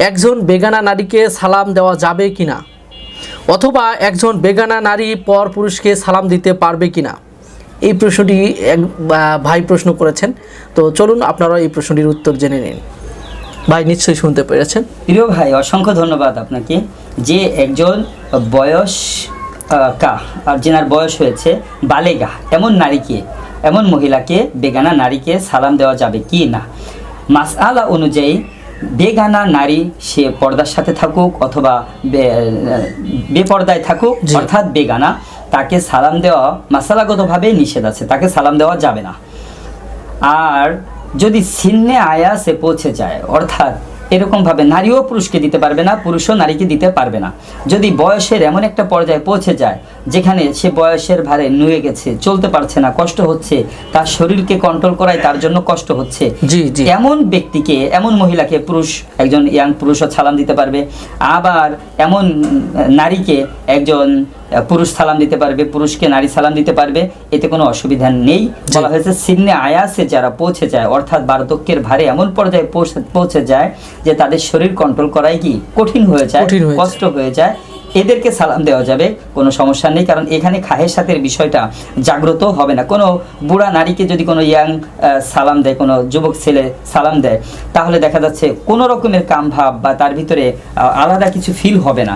একজন বেগানা নারীকে সালাম দেওয়া যাবে কিনা, অথবা একজন বেগানা নারী পর পুরুষকে সালাম দিতে পারবে কিনা, এই প্রশ্নটি এক ভাই প্রশ্ন করেছেন। তো চলুন আপনারা এই প্রশ্নটির উত্তর জেনে নিন। ভাই নিশ্চয়ই শুনতে পেরেছেন। প্রিয় ভাই, অসংখ্য ধন্যবাদ আপনাকে। যে একজন বয়স আর যেনার বয়স হয়েছে বালেগা এমন নারীকে, এমন মহিলাকে, বেগানা নারীকে সালাম দেওয়া যাবে কি না, মাসআলা অনুযায়ী বেগানা নারী সে পর্দার সাথে থাকুক অথবা বেপর্দায় থাকুক, অর্থাৎ বেগানা, তাকে সালাম দেওয়া মাসালাগতভাবে নিষেধ আছে, তাকে সালাম দেওয়া যাবে না। আর যদি সিন্নে আয়াসে পৌঁছে যায়, অর্থাৎ এরকমভাবে নারীও পুরুষকে দিতে পারবে না, পুরুষও নারীকে দিতে পারবে না। যদি বয়সের এমন একটা পর্যায়ে পৌঁছে যায় যেখানে সে বয়সের ভারে নুয়ে গেছে, চলতে পারছে না, কষ্ট হচ্ছে, তার শরীরকে কন্ট্রোল করায় তার জন্য কষ্ট হচ্ছে, এমন ব্যক্তিকে, এমন মহিলাকে পুরুষ, একজন ইয়াং পুরুষও সালাম দিতে পারবে। আবার এমন নারীকে একজন পুরুষ সালাম দিতে পারবে, পুরুষকে নারী সালাম দিতে পারবে, এতে কোনো অসুবিধা নেই। বলা হয়েছে সিন্নে আয়াসে যারা পৌঁছে যায়, অর্থাৎ বার্ধক্যের ভারে এমন পর্যায়ে পৌঁছে যায় যে তাদের শরীর কন্ট্রোল করাই কি কঠিন হয়ে যায়, কষ্ট হয়ে যায়, এদেরকে সালাম দেওয়া যাবে, কোনো সমস্যা নেই। কারণ এখানে খাহের সাথে বিষয়টা জাগ্রত হবে না। কোনো বুড়া নারীকে যদি কোনো ইয়াং সালাম দেয়, কোনো যুবক ছেলে সালাম দেয়, তাহলে দেখা যাচ্ছে কোনো রকমের কাম ভাব বা তার ভিতরে আলাদা কিছু ফিল হবে না,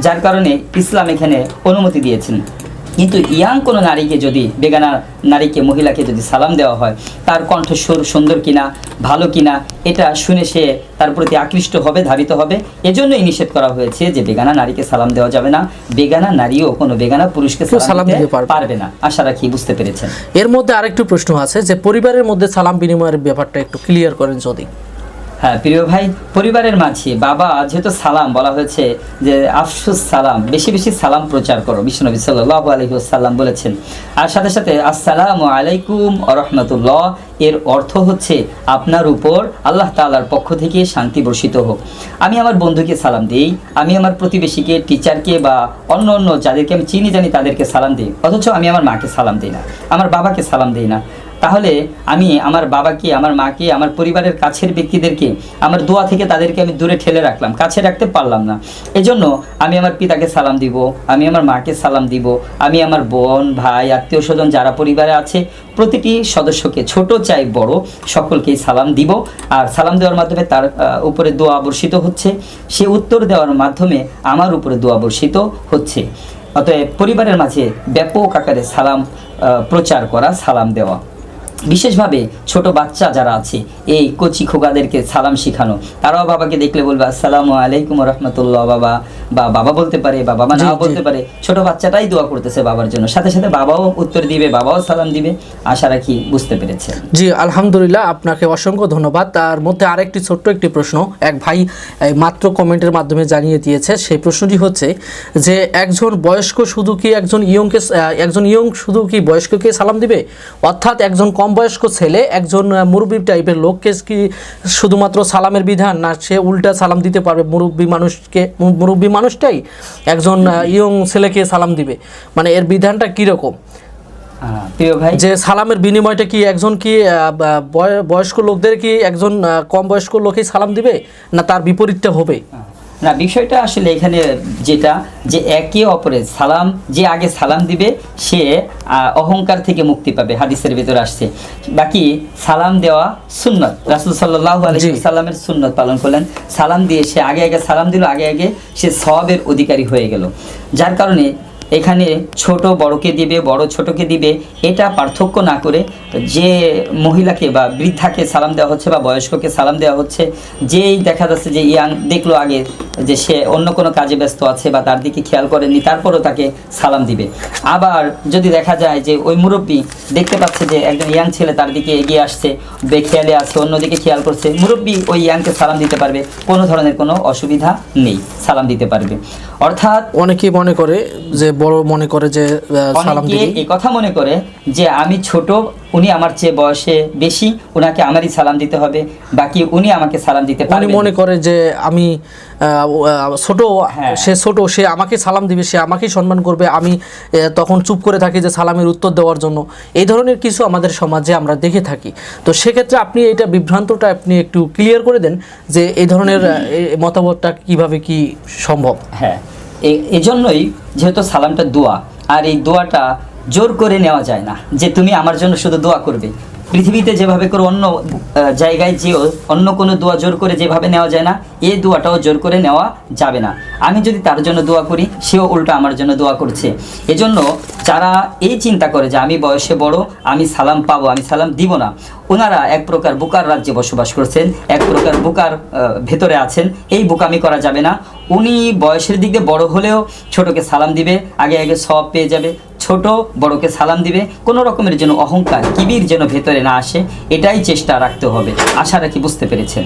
যার কারণে ইসলাম এখানে অনুমতি দিয়েছেন। কিন্তু ইয়াং কোনো নারীকে যদি, বেগানা নারীকে, মহিলাকে যদি সালাম দেওয়া হয়, তার কণ্ঠস্বর সুন্দর কিনা, ভালো কিনা, এটা শুনে সে তার প্রতি আকৃষ্ট হবে, ধাবিত হবে। এজন্যই নিষেধ করা হয়েছে যে বেগানা নারীকে সালাম দেওয়া যাবে না, বেগানা নারীও কোনো বেগানা পুরুষকে সালাম দিতে পারবে না। আশা রাখি বুঝতে পেরেছেন। এর মধ্যে আরেকটু প্রশ্ন আছে যে পরিবারের মধ্যে সালাম বিনিময়ের ব্যাপারটা একটু ক্লিয়ার করেন যদি। হ্যাঁ প্রিয় ভাই, পরিবারের মাঝে বাবা, যেহেতু সালাম বলা হয়েছে যে আফসুস সালাম, বেশি বেশি সালাম প্রচার করো, বিশ্বনবী সাল্লাল্লাহু আলাইহি ওয়াসাল্লাম বলেছেন। আর সাথে সাথে আসসালামু আলাইকুম ওয়া রাহমাতুল্লাহ, এর অর্থ হচ্ছে আপনার উপর আল্লাহ তাআলার পক্ষ থেকে শান্তি বর্ষিত হোক। আমি আমার বন্ধুকে সালাম দিই, আমি আমার প্রতিবেশীকে, টিচারকে বা অন্য অন্য যাদেরকে আমি চিনি জানি তাদেরকে সালাম দিই, অথচ আমি আমার মাকে সালাম দিই না, আমার বাবাকে সালাম দিই না। তাহলে আমি আমার বাবাকে, আমার মাকে, আমার পরিবারের কাছের ব্যক্তিদেরকে আমার দোয়া থেকে তাদেরকে আমি দূরে ঠেলে রাখলাম, কাছে রাখতে পারলাম না। এজন্য আমি আমার পিতাকে সালাম দিব, আমি আমার মাকে সালাম দিব, আমি আমার বোন, ভাই, আত্মীয় স্বজন যারা পরিবারে আছে প্রতিটি সদস্যকে, ছোট চাই বড়, সকলকেই সালাম দিব। আর সালাম দেওয়ার মাধ্যমে তার উপরে দোয়া বর্ষিত হচ্ছে, সে উত্তর দেওয়ার মাধ্যমে আমার উপরে দোয়া বর্ষিত হচ্ছে। অতএব পরিবারের মাঝে ব্যাপক আকারে সালাম প্রচার করা, সালাম দেওয়া, বিশেষভাবে ছোট বাচ্চা যারা আছে, এই কচি খোকাদেরকে সালাম শিখানো। তারাও বাবাকে দেখলে বলবে আসসালামু আলাইকুম ওয়া রাহমাতুল্লাহ বাবা, বা বাবা বলতে পারে বা বাবা নাও বলতে পারে, ছোট বাচ্চাটাই দোয়া করতেছে বাবার জন্য, সাথে সাথে বাবাও উত্তর দিবে, বাবাও সালাম দিবে। আশা রাখি বুঝতে পেরেছেন। জি আলহামদুলিল্লাহ, আপনাকে অসংখ্য ধন্যবাদ। তার মধ্যে আরেকটি ছোট্ট একটি প্রশ্ন এক ভাই মাত্র কমেন্টের মাধ্যমে জানিয়ে দিয়েছে। সেই প্রশ্নটি হচ্ছে যে একজন বয়স্ক শুধু কি একজন ইয়ং শুধু কি বয়স্ককে সালাম দিবে, অর্থাৎ একজন কম বয়স্ক ছেলে একজন মুরব্বী টাইপের লোককে কি শুধুমাত্র সালামের বিধান, না সে উল্টা সালাম দিতে পারবে মুরব্বী মানুষটাই একজন ইয়ং ছেলেকে সালাম দিবে, মানে এর বিধানটা কীরকম? প্রিয় ভাই, যে সালামের বিনিময়টা কি একজন কি বয়স্ক লোকদের কি একজন কম বয়স্ক লোকই সালাম দিবে, না তার বিপরীতটা হবে? না, বিষয়টা আসলে এখানে যেটা, যে একে অপরের সালাম, যে আগে সালাম দিবে সে অহংকার থেকে মুক্তি পাবে, হাদিসের ভিতরে আসছে। বাকি সালাম দেওয়া সুন্নত, রাসূল সাল্লাল্লাহু আলাইহি ওয়াসাল্লামের সুন্নত পালন করলেন। সালাম দিয়ে সে আগে আগে সালাম দিল, আগে আগে সে সওয়াবের অধিকারী হয়ে গেল। যার কারণে এখানে ছোট বড়কে দিবে, বড় ছোটকে দিবে, এটা পার্থক্য না করে যে মহিলাকে বা বৃদ্ধাকে সালাম দেওয়া হচ্ছে বা বয়স্ককে সালাম দেওয়া হচ্ছে, যেই দেখা যাচ্ছে যে ইয়াং দেখলো আগে যে সে অন্য কোনো কাজে ব্যস্ত আছে বা তার দিকে খেয়াল করেনি, তারপরও তাকে সালাম দিবে। আবার যদি দেখা যায় যে ওই মুরব্বী দেখতে পাচ্ছে যে একজন ইয়াং ছেলে তার দিকে এগিয়ে আসছে, বেখেয়ালে আছে, অন্যদিকে খেয়াল করছে, মুরব্বী ওই ইয়াংকে সালাম দিতে পারবে, কোনো ধরনের কোনো অসুবিধা নেই, সালাম দিতে পারবে। অর্থাৎ অনেকেই মনে করে যে বড় মনে করে যে সালাম অনেকে দিবে। এই কথা মনে করে যে আমি ছোট, উনি আমার চেয়ে বয়সে বেশি, উনাকে আমারই সালাম দিতে হবে, বাকি উনি আমাকে সালাম দিতে উনি পারবেন মনে করে যে আমি ছোট, হ্যাঁ। সে ছোট, সে আমাকে সালাম দিবে, সে আমাকেই সম্মান করবে, আমি তখন চুপ করে থাকি যে সালামের উত্তর দেওয়ার জন্য। এই ধরনের কিছু আমাদের সমাজে আমরা দেখে থাকি। তো সেক্ষেত্রে আপনি এটা বিভ্রান্তটা আপনি একটু ক্লিয়ার করে দেন যে এই ধরনের মতামতটা কিভাবে কি সম্ভব। হ্যাঁ, এজন্যই যেহেতু সালামটা দোয়া, আর এই দোয়াটা জোর করে নেওয়া যায় না যে তুমি আমার জন্য শুধু দোয়া করবে। পৃথিবীতে যেভাবে করে অন্য জায়গায় যেও অন্য কোনো দোয়া জোর করে যেভাবে নেওয়া যায় না, এই দোয়াটাও জোর করে নেওয়া যাবে না। আমি যদি তার জন্য দোয়া করি, সেও উল্টা আমার জন্য দোয়া করছে। এজন্য যারা এই চিন্তা করে যে আমি বয়সে বড়, আমি সালাম পাবো, আমি সালাম দিব না, ওনারা এক প্রকার বোকার রাজ্যে বসবাস করছেন, এক প্রকার বোকার ভেতরে আছেন। এই বোকামি করা যাবে না। উনি বয়সের দিক দিয়ে বড় হলেও ছোটকে সালাম দিবে, আগে আগে সব পেয়ে যাবে। ছোট বড়কে সালাম দিবে, কোনো রকমের যেন অহংকার কিবির যেন ভেতরে না আসে, এটাই চেষ্টা রাখতে হবে। আশা রাখি বুঝতে পেরেছেন।